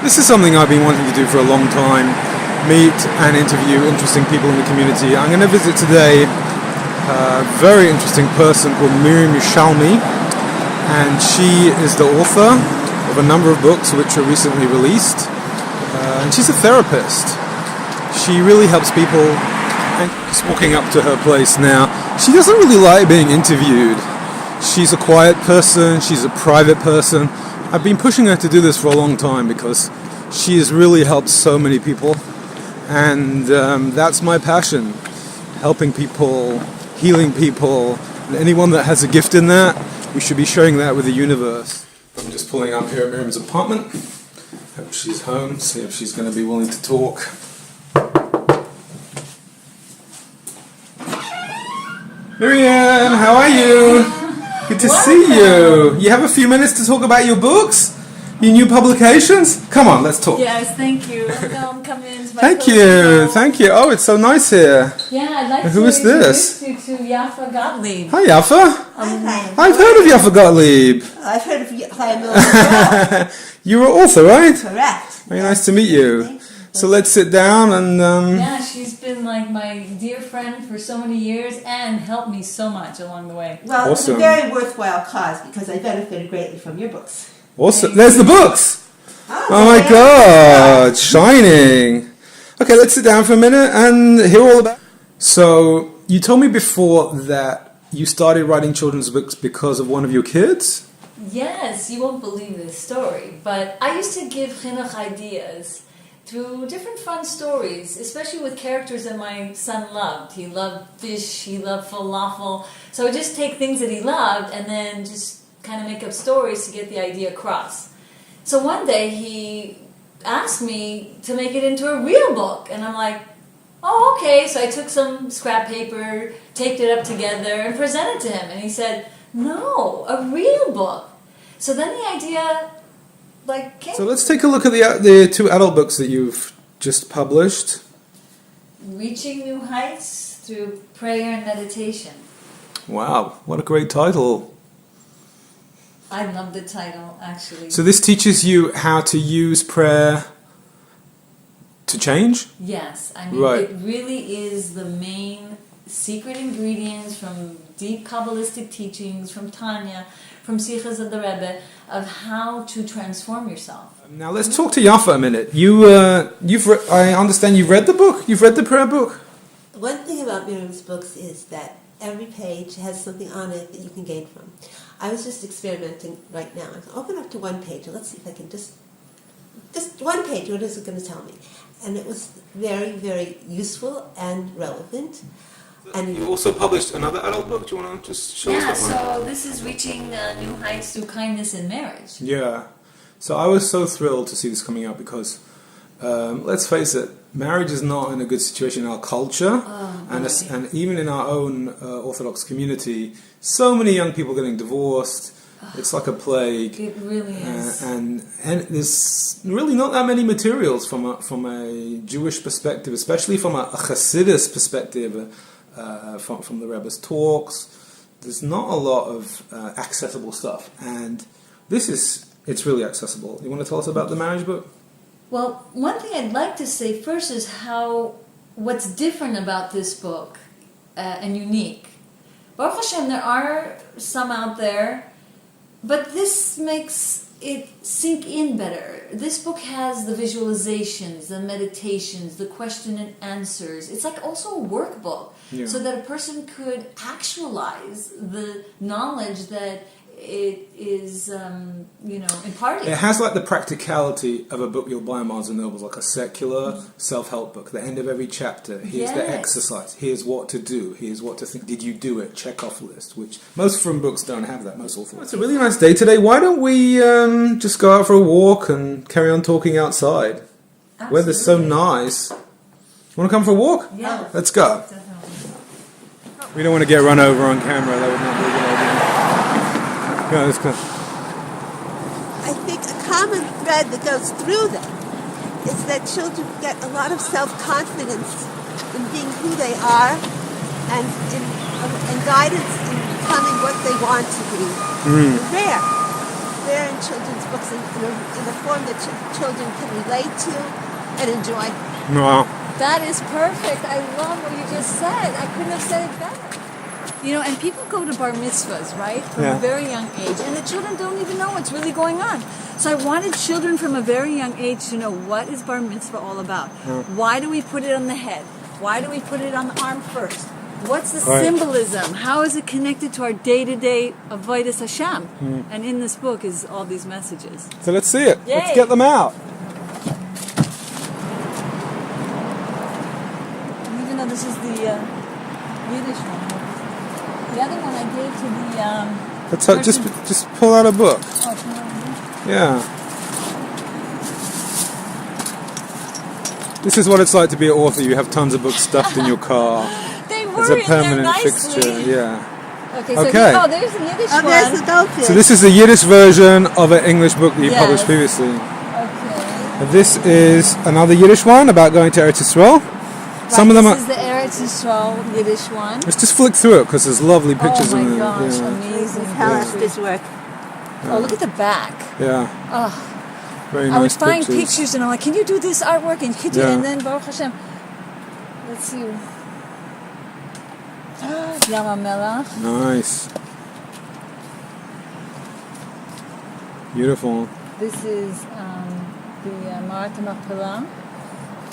This is something I've been wanting to do for a long time, meet and interview interesting people in the community. I'm going to visit today a very interesting person called Miriam Yerushalmi, and she is the author of a number of books which are recently released, and she's a therapist. She really helps people, and just walking up to her place now. She doesn't really like being interviewed. She's a quiet person, she's a private person. I've been pushing her to do this for a long time because she has really helped so many people, and that's my passion, helping people, healing people, and anyone that has a gift in that, we should be sharing that with the universe. I'm just pulling up here at Miriam's apartment. Hope she's home, see if she's going to be willing to talk. Miriam, how are you? Good to see you. You have a few minutes to talk about your books? Your new publications? Come on, let's talk. Yes, thank you. Come in to my Thank you. Oh, it's so nice here. Yeah, I'd like Who to is this? introduce you to Yafa Gottlieb. Hi, Yafa. Hi. I've heard of Yafa Gottlieb. I've heard of Rabbi Chaim Miller as well. You were author, right? Correct. Very nice to meet you. So let's sit down and... Yeah, she's been like my dear friend for so many years and helped me so much along the way. Well, Awesome. It's a very worthwhile cause because I benefited greatly from your books. Awesome. There's the books. Oh my yeah. God, shining. Okay, let's sit down for a minute and hear all about it. So, you told me before that you started writing children's books because of one of your kids? Yes, you won't believe this story, but I used to give chinuch ideas through different fun stories, especially with characters that my son loved. He loved fish, he loved falafel. So I would just take things that he loved and then just kind of make up stories to get the idea across. So one day he asked me to make it into a real book, and I'm like, oh, okay. So I took some scrap paper, taped it up together, and presented to him. And he said, no, a real book. So then the idea came. So let's take a look at the two adult books that you've just published. Reaching New Heights Through Prayer and Meditation. Wow, what a great title. I love the title, actually. So this teaches you how to use prayer to change? Yes, I mean, Right. It really is the main secret ingredients from deep Kabbalistic teachings, from Tanya, from Sichas of the Rebbe, of how to transform yourself. Now let's talk to Yafa a minute. I understand you've read the book? You've read the prayer book? One thing about Miriam's books is that every page has something on it that you can gain from. I was just experimenting right now. I can open up to one page and let's see if I can just one page, what is it going to tell me? And it was very, very useful and relevant. And You also published another adult book. Do you want to just show us Yeah, that one? so this is Reaching New Heights Through Kindness in Marriage. Yeah. So I was so thrilled to see this coming out because, let's face it, marriage is not in a good situation in our culture, and even in our own Orthodox community. So many young people getting divorced. It's like a plague. It really is. And there's really not that many materials from a Jewish perspective, especially from a Hasidus perspective, from the Rebbe's talks. There's not a lot of accessible stuff, and it's really accessible. You want to tell us about the marriage book? Well, one thing I'd like to say first is what's different about this book and unique. Baruch Hashem, there are some out there, but this makes it sink in better. This book has the visualizations, the meditations, the question and answers. It's like also a workbook, so that a person could actualize the knowledge that it is, imparting. It has like the practicality of a book you'll buy in Barnes & Noble, like a secular self-help book. At the end of every chapter, here's the exercise, here's what to do, here's what to think. Did you do it? Check off list, which most from books don't have that, most authors. It's a really nice day today. Why don't we just go out for a walk and carry on talking outside? Absolutely. Weather's so nice. Want to come for a walk? Yeah. Let's go. Definitely. We don't want to get run over on camera. That would not be a good idea. Yeah, let's go. I think a common thread that goes through them is that children get a lot of self-confidence in being who they are and guidance in becoming what they want to be. Rare. there in children's books in the form that children can relate to and enjoy. Wow. That is perfect. I love what you just said. I couldn't have said it better. You know, and people go to bar mitzvahs, right, from a very young age, and the children don't even know what's really going on. So I wanted children from a very young age to know, what is bar mitzvah all about? Why do we put it on the head? Why do we put it on the arm first? What's the symbolism? How is it connected to our day-to-day avodas Hashem? And in this book is all these messages. So let's see it. Yay. Let's get them out. Even though this is the Yiddish one. The other one I gave to the... Let's just pull out a book. Oh, it's not on Yeah. This is what it's like to be an author. You have tons of books stuffed in your car. They As were a in there permanent nicely. fixture. Yeah. Okay, so Okay. there's the Yiddish Oh, one. there's the goldfish. So this is the Yiddish version of an English book that you Yes. published previously. Okay. This is another Yiddish one about going to Eretz Yisrael. Some of them This are... is the Eretz Yisrael Yiddish one. Let's just flick through it because there's lovely pictures oh in my there. gosh, Yeah. amazing. How does this work? Oh, look at the back. Yeah. Oh, Very I nice would find pictures. pictures and I'm like, can you do this artwork? And can you do Yeah. and then Baruch Hashem. Let's see. Yam Melach. Nice. Beautiful. This is the Marat Machpelah.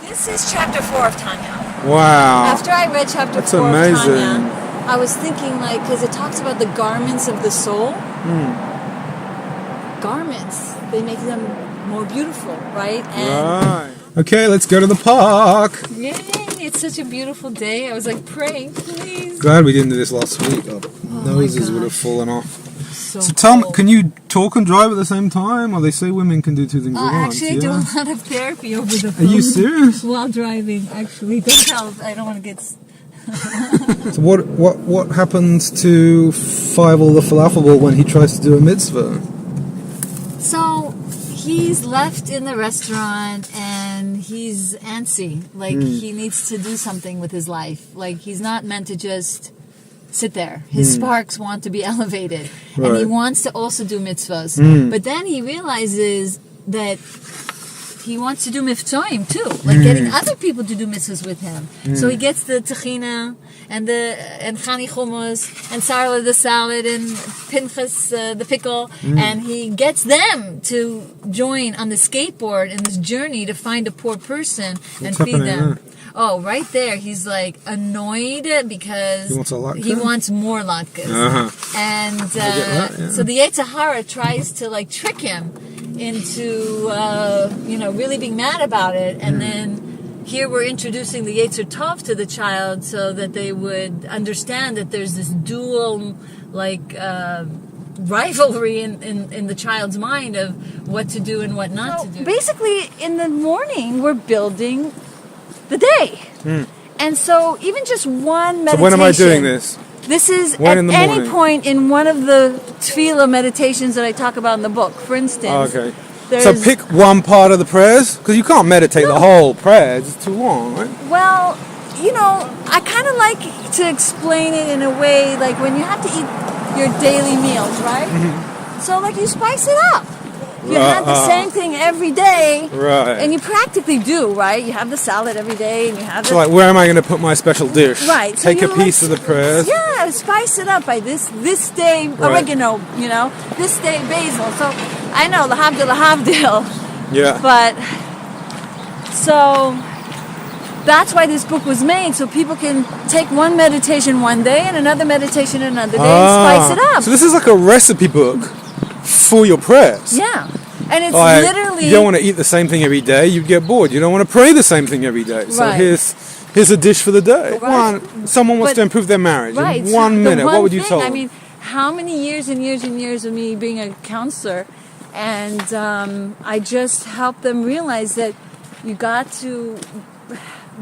This is chapter 4 of Tanya. Wow. After I read chapter That's 4 amazing. of Tanya, I was thinking, like, because it talks about the garments of the soul. Garments, they make them more beautiful, right? And Right. Okay, let's go to the park. yay, it's such a beautiful day. I was like praying, please. Glad we didn't do this last week. Our noses my would have gosh. fallen off. So So Tom, cold. can you talk and drive at the same time? Or they say women can do two things at once. Actually, I do a lot of therapy over the Are phone. you serious? While driving, actually. Don't tell. I don't want to get... So what happens to Fievel the falafel when he tries to do a mitzvah? So, he's left in the restaurant and he's antsy. Like, he needs to do something with his life. Like, he's not meant to just sit there. His sparks want to be elevated. And he Right. wants to also do mitzvahs. But then he realizes that he wants to do miftoim too, like getting other people to do mitzvahs with him. So he gets the tahina and chani hummus and sarla the salad and pinchas the pickle, and he gets them to join on the skateboard in this journey to find a poor person and feed happening them. there? Oh, right there, he's like annoyed because He wants a latke? he wants more latkes. Uh-huh. And get that, yeah. so the Yetzer Hara tries to like trick him into really being mad about it, and then here we're introducing the Yetzer Tov to the child so that they would understand that there's this dual rivalry in the child's mind of what to do and what not to do. Basically, in the morning we're building the day, and so even just one meditation. So when am I doing this? This is When at in the any morning? point in one of the tefillah meditations that I talk about in the book. For instance, Okay. there's, So pick one part of the prayers? Because you can't meditate the whole prayer. It's too long, right? well, I kind of like to explain it in a way like when you have to eat your daily meals, right? So like you spice it up. You have the same thing every day, Right. and you practically do, right? You have the salad every day, and you have the So like, where am I going to put my special dish? Right. so Take a you, piece of the prayers. Yeah, spice it up by this day oregano, this day basil. So I know lahavdil. Yeah. But so that's why this book was made, so people can take one meditation one day and another meditation another day and spice it up. So this is like a recipe book for your prayers. Yeah. And it's Like, literally you don't want to eat the same thing every day. You'd get bored. You don't want to pray the same thing every day. So Right. here's a dish for the day. Right. Someone wants But- to improve their marriage. right. In 1 The minute, one what would you thing, tell I them? mean, how many years and years and years of me being a counselor, and I just help them realize that you got to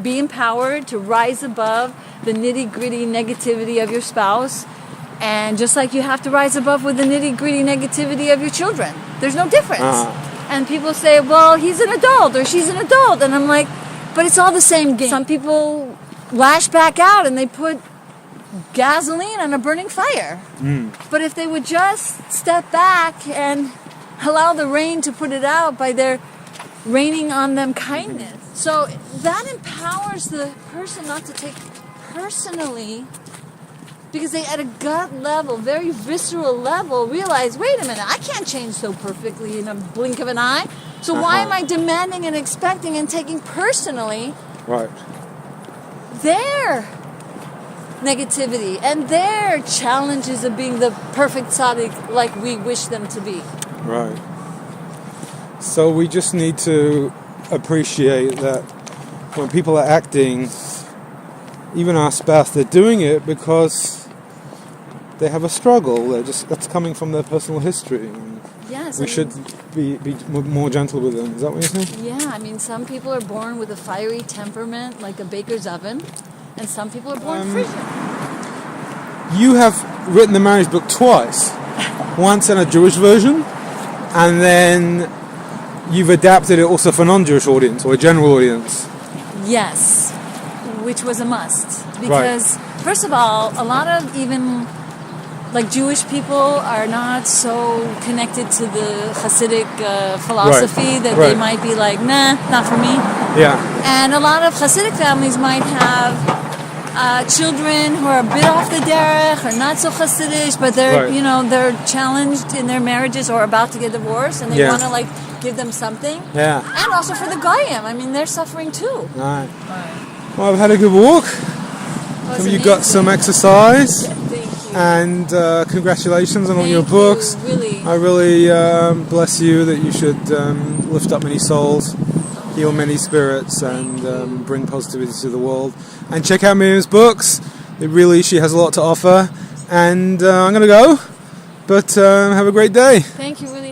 be empowered to rise above the nitty-gritty negativity of your spouse, and just like you have to rise above with the nitty-gritty negativity of your children. There's no difference. And people say, well, he's an adult or she's an adult, and I'm like, but it's all the same game. Some people lash back out and they put gasoline on a burning fire. But if they would just step back and allow the rain to put it out by their raining on them kindness. So that empowers the person not to take personally, because they, at a gut level, very visceral level, realize, wait a minute, I can't change so perfectly in a blink of an eye. So why am I demanding and expecting and taking personally their negativity and their challenges of being the perfect tzaddik like we wish them to be? Right. So we just need to appreciate that when people are acting, even our spouse, they're doing it because they have a struggle. That's coming from their personal history. Yes. We should be more gentle with them. Is that what you're saying? Yeah, I mean, some people are born with a fiery temperament like a baker's oven, and some people are born frigid. You have written the marriage book twice. Once in a Jewish version, and then you've adapted it also for a non-Jewish audience or a general audience. Yes, which was a must. Because, first of all, a lot of even like Jewish people are not so connected to the Hasidic philosophy that they might be like, nah, not for me. Yeah. And a lot of Hasidic families might have children who are a bit off the derech or not so Hasidic, but they're they're challenged in their marriages or about to get divorced, and they want to like give them something. Yeah. And also for the goyim, I mean, they're suffering too. Right. Well, I've had a good walk. Have you got some exercise? Thank you. And congratulations on all your books. Really. I really bless you that you should lift up many souls, heal many spirits, and bring positivity to the world. And check out Miriam's books. She has a lot to offer. And I'm going to go. But have a great day. Thank you. Really.